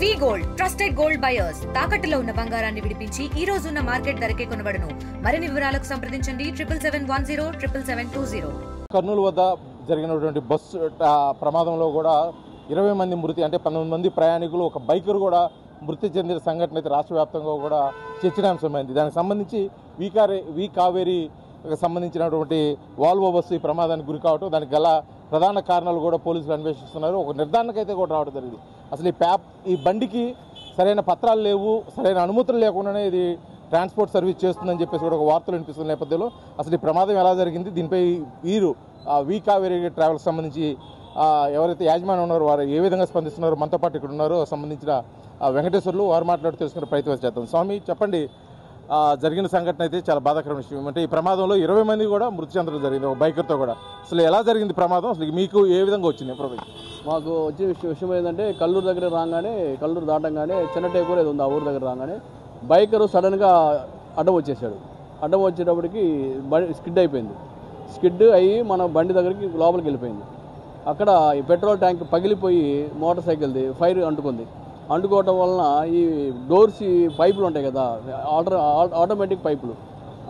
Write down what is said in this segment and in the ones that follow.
వి gold trusted gold buyers తాకట్టులో ఉన్న బంగారాన్ని విడిపించి ఈ రోజు ఉన్న మార్కెట్ ధరకే కొనబడును. మరిన్ని వివరాలకు సంప్రదించండి 77107720. కర్నూలు వద్ద జరిగినటువంటి బస్సు ప్రమాదంలో కూడా 20 మంది మృతి, అంటే 19 మంది ప్రయాణికులు, ఒక బైకర్ కూడా మృతి చెందిన సంఘటన అయితే రాష్ట్ర వ్యాప్తంగా కూడా చర్చనీయాంశమైంది. దానికి సంబంధించి వి కావేరీ సంబంధించినటువంటి వాల్వో బస్సు ఈ ప్రమాదానికి గురి కావటం, దానికి గల ప్రధాన కారణాలు కూడా పోలీసులు అన్వేషిస్తున్నారు. ఒక నిర్ధారణకైతే కూడా రావడం జరిగింది. అసలు ఈ బండికి సరైన పత్రాలు లేవు, సరైన అనుమతులు లేకుండానే ఇది ట్రాన్స్పోర్ట్ సర్వీస్ చేస్తుందని చెప్పేసి కూడా ఒక వార్తలు వినిపిస్తున్న నేపథ్యంలో అసలు ఈ ప్రమాదం ఎలా జరిగింది, దీనిపై వీరు వి కావేరీ ట్రావెల్స్ సంబంధించి ఎవరైతే యాజమాన్యం ఉన్నారో వారు ఏ విధంగా స్పందిస్తున్నారో, మనతో పాటు ఇక్కడ ఉన్నారో సంబంధించిన వెంకటేశ్వర్లు వారు మాట్లాడి తెలుసుకునే ప్రయత్నం చేద్దాం. స్వామి, చెప్పండి, జరిగిన సంఘటన అయితే చాలా బాధాకరమైన విషయం. అంటే ఈ ప్రమాదంలో 20 మంది కూడా మృతి చెందడం జరిగింది, ఒక బైకర్తో కూడా. అసలు ఎలా జరిగింది ప్రమాదం, అసలు మీకు ఏ విధంగా వచ్చింది ఇన్ఫర్మేషన్? మాకు వచ్చే విషయం ఏంటంటే, కల్లూరు దగ్గర రాగానే, కల్లూరు దాటంగానే చిన్న టేకూర ఏది ఉంది ఆ ఊరు దగ్గర రాగానే బైకరు సడన్గా అడ్డం వచ్చేసాడు. అడ్డం వచ్చేటప్పటికి స్కిడ్ అయిపోయింది. స్కిడ్ అయ్యి మన బండి దగ్గరికి లోపలికి వెళ్ళిపోయింది. అక్కడ ఈ పెట్రోల్ ట్యాంక్ పగిలిపోయి మోటార్ సైకిల్ది ఫైర్ అంటుకోవటం వలన ఈ డోర్స్ పైపులు ఉంటాయి కదా, ఆటోమేటిక్ పైపులు,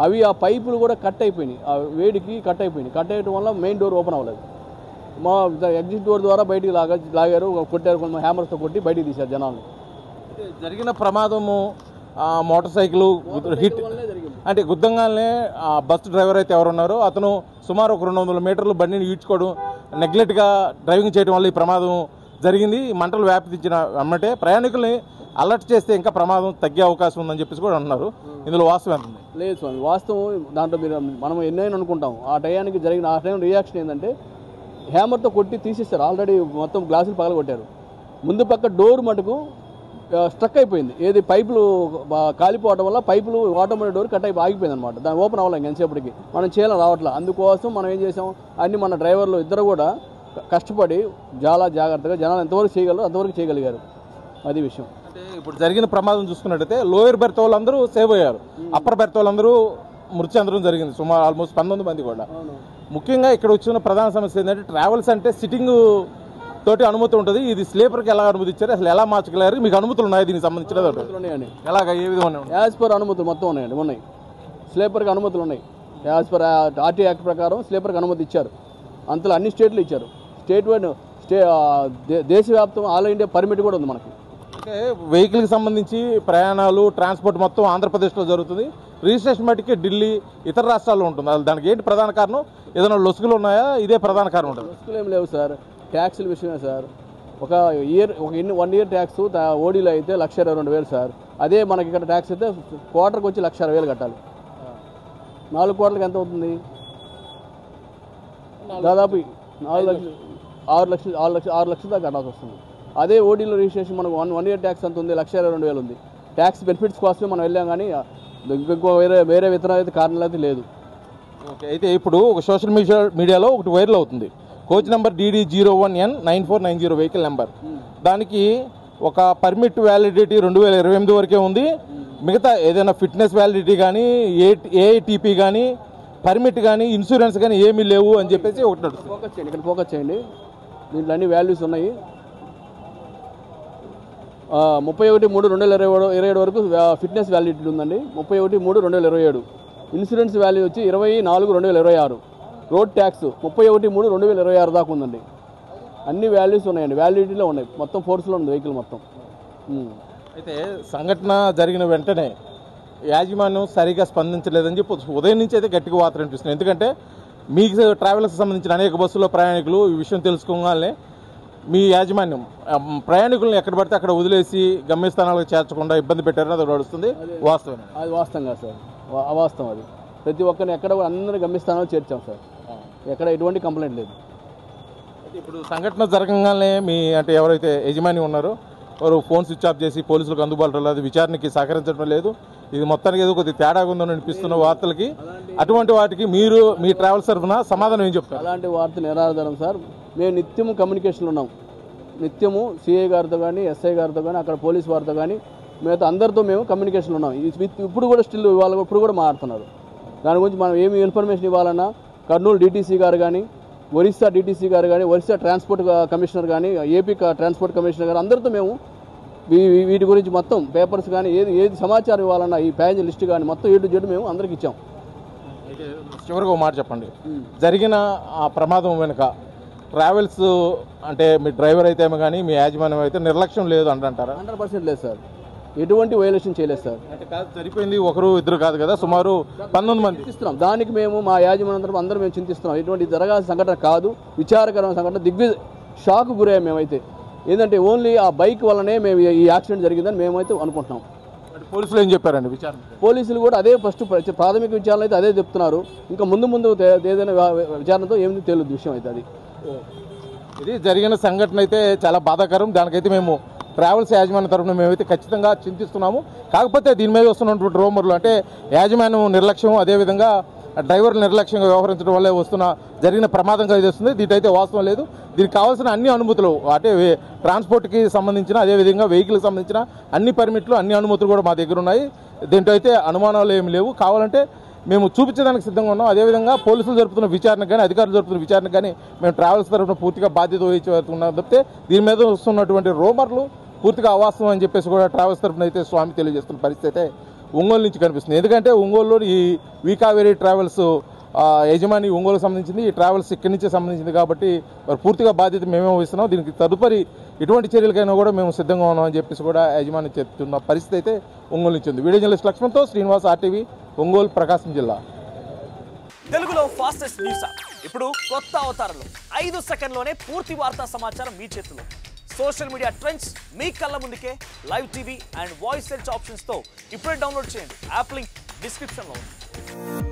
అవి ఆ పైపులు కూడా కట్ అయిపోయినాయి, ఆ వేడికి కట్ అయిపోయినాయి. కట్ అయ్యడం వల్ల మెయిన్ డోర్ ఓపెన్ అవ్వలేదు. మా ఎగ్జిట్ డోర్ ద్వారా బయటికి లాగారు, కొట్టారు, కొంచెం హ్యామర్స్తో కొట్టి బయటికి తీశారు జనాలు. జరిగిన ప్రమాదము మోటార్ సైకిల్ హిట్ అంటే గుద్దంగానే బస్ డ్రైవర్ అయితే ఎవరున్నారో అతను సుమారు ఒక 200 మీటర్లు బండిని ఈడ్చుకోవడం, నెగ్లెక్ట్గా డ్రైవింగ్ చేయడం వల్ల ఈ ప్రమాదం జరిగింది. మంటలు వ్యాపించిన వెంబటే ప్రయాణికుల్ని అలర్ట్ చేస్తే ఇంకా ప్రమాదం తగ్గే అవకాశం ఉందని చెప్పేసి కూడా అంటున్నారు. ఇందులో వాస్తవం ఎంత? లేదు స్వామి, వాస్తవం దాంట్లో మనం ఎన్నైనా అనుకుంటాం. ఆ టయానికి జరిగిన ఆ టైం రియాక్షన్ ఏంటంటే హ్యామర్తో కొట్టి తీసేస్తారు. ఆల్రెడీ మొత్తం గ్లాసులు పగలగొట్టారు. ముందు పక్క డోర్ మటుకు స్ట్రక్ అయిపోయింది. ఏది పైపులు కాలిపోవడం వల్ల పైపులు ఆటోమేటిక్ డోర్ కట్ అయిపోయి ఆగిపోయింది అనమాట. దాన్ని ఓపెన్ అవ్వలేం ఎంతసేపటికి, మనం చేయాలని రావట్లేదు. అందుకోసం మనం ఏం చేసాం, అన్ని మన డ్రైవర్లు ఇద్దరు కూడా కష్టపడి చాలా జాగ్రత్తగా జనాలు ఎంతవరకు చేయగలరు అంతవరకు చేయగలిగారు. అది విషయం. అంటే ఇప్పుడు జరిగిన ప్రమాదం చూసుకున్నట్టయితే లోయర్ బెర్త్ వాళ్ళందరూ సేవ్ అయ్యారు, అప్పర్ బెర్త్ వాళ్ళందరూ మృతి చెందడం జరిగింది, సుమారు ఆల్మోస్ట్ 19 మంది కూడా. ముఖ్యంగా ఇక్కడ వచ్చిన ప్రధాన సమస్య ఏంటంటే, ట్రావెల్స్ అంటే సిట్టింగ్ తోటి అనుమతి ఉంటుంది, ఇది స్లీపర్కి ఎలా అనుమతి ఇచ్చారు, అసలు ఎలా మార్చగలరు, మీకు అనుమతులు ఉన్నాయి దీనికి సంబంధించిన? ఉన్నాయండి. ఎలాగ ఏ విధంగా? యాజ్ పర్ అనుమతులు మొత్తం ఉన్నాయండి, ఉన్నాయి. స్లీపర్కి అనుమతులు ఉన్నాయి. యాజ్ పర్ ఆర్టీ యాక్ట్ ప్రకారం స్లీపర్కి అనుమతి ఇచ్చారు. అంతలో అన్ని స్టేట్లు ఇచ్చారు. స్టేట్ వైడ్ దేశవ్యాప్తం ఆల్ ఇండియా పర్మిట్ కూడా ఉంది మనకి. అంటే వెహికల్కి సంబంధించి ప్రయాణాలు ట్రాన్స్పోర్ట్ మొత్తం ఆంధ్రప్రదేశ్లో జరుగుతుంది, రిజిస్ట్రేషన్ మటుకే ఢిల్లీ ఇతర రాష్ట్రాల్లో ఉంటుంది. దానికి ఏంటి ప్రధాన కారణం? ఏదైనా లొసుగులు ఉన్నాయా? ఇదే ప్రధాన కారణం ఉంటుంది? లొసుగులు ఏం లేవు సార్, ట్యాక్సుల విషయమే సార్. ఒక 1 ఇయర్ ట్యాక్స్ ఓడీలో అయితే 1,22,000 సార్. అదే మనకి ఇక్కడ ట్యాక్స్ అయితే క్వార్టర్కి వచ్చి 1,60,000 కట్టాలి. 4 క్వార్టర్కి ఎంత అవుతుంది? దాదాపు 6 లక్షలు దాకా కట్టాల్సి వస్తుంది. అదే ఓడీలో రిజిస్ట్రేషన్ మనకు 1 ఇయర్ ట్యాక్స్ అంత ఉంది, 1,22,000 ఉంది. ట్యాక్స్ బెనిఫిట్స్ కోసమే మనం వెళ్ళాం, కానీ ఇంకో వేరే విత్తనం అయితే కారణాలు అయితే లేదు. ఓకే, అయితే ఇప్పుడు ఒక సోషల్ మీడియాలో ఒకటి వైరల్ అవుతుంది, coach number DD01N9490 vehicle number. దానికి ఒక పర్మిట్ వ్యాలిడిటీ 2028 వరకే ఉంది. మిగతా ఏదైనా ఫిట్నెస్ వ్యాలిడిటీ కానీ, ఏఐటీపీ కానీ, పర్మిట్ కానీ, ఇన్సూరెన్స్ కానీ ఏమీ లేవు అని చెప్పేసి ఒకటి నడుస్తుంది. ఫోకస్ చేయండి, దీంట్లో అన్ని వాల్యూస్ ఉన్నాయి. 31/3/2027 వరకు ఫిట్నెస్ వ్యాలిడిటీ ఉందండి. 31/3/2027. ఇన్సూరెన్స్ వాల్యూ వచ్చి 24/2026. రోడ్ ట్యాక్స్ 31/3/2026 దాకా ఉందండి. అన్ని వాల్యూస్ ఉన్నాయండి, వ్యాలిడిటీలో ఉన్నాయి. మొత్తం ఫోర్స్లో ఉంది వెహికల్ మొత్తం. అయితే సంఘటన జరిగిన వెంటనే యాజమాన్యం సరిగా స్పందించలేదని చెప్పి ఉదయం నుంచి అయితే గట్టిగా వార్తలు అనిపిస్తుంది. ఎందుకంటే మీకు ట్రావెల్స్కి సంబంధించిన అనేక బస్సుల్లో ప్రయాణికులు ఈ విషయం తెలుసుకోగానే మీ యాజమాన్యం ప్రయాణికులను ఎక్కడ పడితే అక్కడ వదిలేసి గమ్యస్థానాలకు చేర్చకుండా ఇబ్బంది పెట్టారని అది నడుస్తుంది. వాస్తవం? అది వాస్తవం కాదు సార్, అవాస్తవం. అది ప్రతి ఒక్కరిని ఎక్కడ అందరినీ గమ్యస్థానాలు చేర్చాం సార్, ఎక్కడ ఎటువంటి కంప్లైంట్ లేదు. ఇప్పుడు సంఘటన జరగగానే మీ అంటే ఎవరైతే యజమాని ఉన్నారో వారు ఫోన్ స్విచ్ ఆఫ్ చేసి పోలీసులకు అందుబాటులో లేదు, విచారణకి సహకరించడం లేదు, ఇది మొత్తానికి ఏదో కొద్దిగా తేడాగా ఉందని అనిపిస్తున్న వార్తలకి, అటువంటి వాటికి మీరు మీ ట్రావెల్స్ తరఫున సమాధానం ఏం చెప్తారు? అలాంటి వార్త నిరాధారం సార్. మేము నిత్యము కమ్యూనికేషన్లో ఉన్నాం. నిత్యము సిఐ గారితో కానీ, ఎస్ఐ గారితో కానీ, అక్కడ పోలీస్ వారితో కానీ, మిగతా అందరితో మేము కమ్యూనికేషన్లో ఉన్నాం. ఇప్పుడు కూడా స్టిల్ ఇవాళ ఇప్పుడు కూడా మాట్లాడుతున్నారు. దాని గురించి మనం ఏమి ఇన్ఫర్మేషన్ ఇవ్వాలన్నా కర్నూలు DTC గారు కానీ, ఒరిస్సా DTC గారు కానీ, ఒరిస్సా ట్రాన్స్పోర్ట్ కమిషనర్ కానీ, ఏపీ ట్రాన్స్పోర్ట్ కమిషనర్ గారు అందరితో మేము వీటి గురించి మొత్తం పేపర్స్ కానీ ఏది సమాచారం ఇవ్వాలన్నా ఈ ప్యాసేంజర్ లిస్ట్ కానీ మొత్తం A to Z మేము అందరికి ఇచ్చాం. చివరిగా ఒక మాట చెప్పండి, జరిగిన ఆ ప్రమాదం వెనుక ట్రావెల్స్ అంటే మీ డ్రైవర్ అయితే కానీ మీ యాజమాన్యం అయితే నిర్లక్ష్యం లేదు అంటారా? 100% లేదు సార్, ఎటువంటి వైలేషన్ చేయలేదు సార్. అంటే కాదు, సరిపోయింది ఒకరు ఇద్దరు కాదు కదా, సుమారు 19 మంది చింతిస్తున్నాం. దానికి మేము మా యాజమాన్యం అందరం మేము చింతిస్తున్నాం. ఇటువంటి జరగాల్సిన సంఘటన కాదు, విచారకరమైన సంఘటన, షాక్ గురయ్యాం మేమైతే. ఏంటంటే ఓన్లీ ఆ బైక్ వల్లనే మేము ఈ యాక్సిడెంట్ జరిగిందని మేమైతే అనుకుంటున్నాం. పోలీసులు ఏం చెప్పారండి విచారణ? పోలీసులు కూడా అదే ఫస్ట్ ప్రాథమిక విచారణ అయితే అదే చెప్తున్నారు. ఇంకా ముందు ఏదైనా విచారణతో ఏమిటి తెలియదు విషయం అయితే అది. ఇది జరిగిన సంఘటన అయితే చాలా బాధాకరం. దానికైతే మేము ట్రావెల్స్ యాజమాన్య తరఫున మేమైతే ఖచ్చితంగా చింతిస్తున్నాము. కాకపోతే దీని మీద వస్తున్నటువంటి రూమర్లు అంటే యాజమాన్యం నిర్లక్ష్యం, అదేవిధంగా డ్రైవర్లు నిర్లక్ష్యంగా వ్యవహరించడం వల్లే జరిగిన ప్రమాదంగా ఇది వస్తుంది. దీంట్లో వాస్తవం లేదు. దీనికి కావాల్సిన అన్ని అనుమతులు అంటే ట్రాన్స్పోర్ట్కి సంబంధించిన, అదేవిధంగా వెహికల్కి సంబంధించిన అన్ని పర్మిట్లు, అన్ని అనుమతులు కూడా మా దగ్గర ఉన్నాయి. దీంట్లో అయితే అనుమానాలు ఏమి లేవు. కావాలంటే మేము చూపించడానికి సిద్ధంగా ఉన్నాం. అదేవిధంగా పోలీసులు జరుపుతున్న విచారణకు కానీ, అధికారులు జరుపుతున్న విచారణకు కానీ మేము ట్రావెల్స్ తరఫున పూర్తిగా బాధ్యత వహించుతున్నాం తప్పితే దీని మీద వస్తున్నటువంటి రూమర్లు పూర్తిగా అవాస్తవం అని చెప్పేసి కూడా ట్రావెల్స్ తరఫున అయితే స్వామి తెలియజేస్తున్న పరిస్థితి అయితే ఒంగోలు నుంచి కనిపిస్తుంది. ఎందుకంటే ఒంగోలులో ఈ వీకావేరీ ట్రావెల్స్ యజమాని ఒంగోలుకు సంబంధించింది, ఈ ట్రావెల్స్ ఇక్కడి నుంచే సంబంధించింది కాబట్టి మరి పూర్తిగా బాధ్యత మేమే వహిస్తున్నాం. దీనికి తదుపరి ఎటువంటి చర్యలకైనా కూడా మేము సిద్ధంగా ఉన్నామని చెప్పేసి కూడా యజమాని చెప్తున్న పరిస్థితి అయితే ఒంగోలు నుంచి ఉంది. వీడియో జర్నలిస్ట్ లక్ష్మణ్తో శ్రీనివాస్, RTV, ఒంగోలు, ప్రకాశం జిల్లా. తెలుగులో ఫాస్టెస్ట్ న్యూస్ ఇప్పుడు కొత్త అవతారంలో 5 సెకండ్లోనే పూర్తి వార్తా సమాచారం మీ చేతిలో. సోషల్ మీడియా ట్రెండ్స్ మీ కళ్ళ ముందుకే live TV and voice search ఆప్షన్స్తో ఇప్పుడే డౌన్లోడ్ చేయండి. యాప్ లింక్ డిస్క్రిప్షన్లో ఉంది.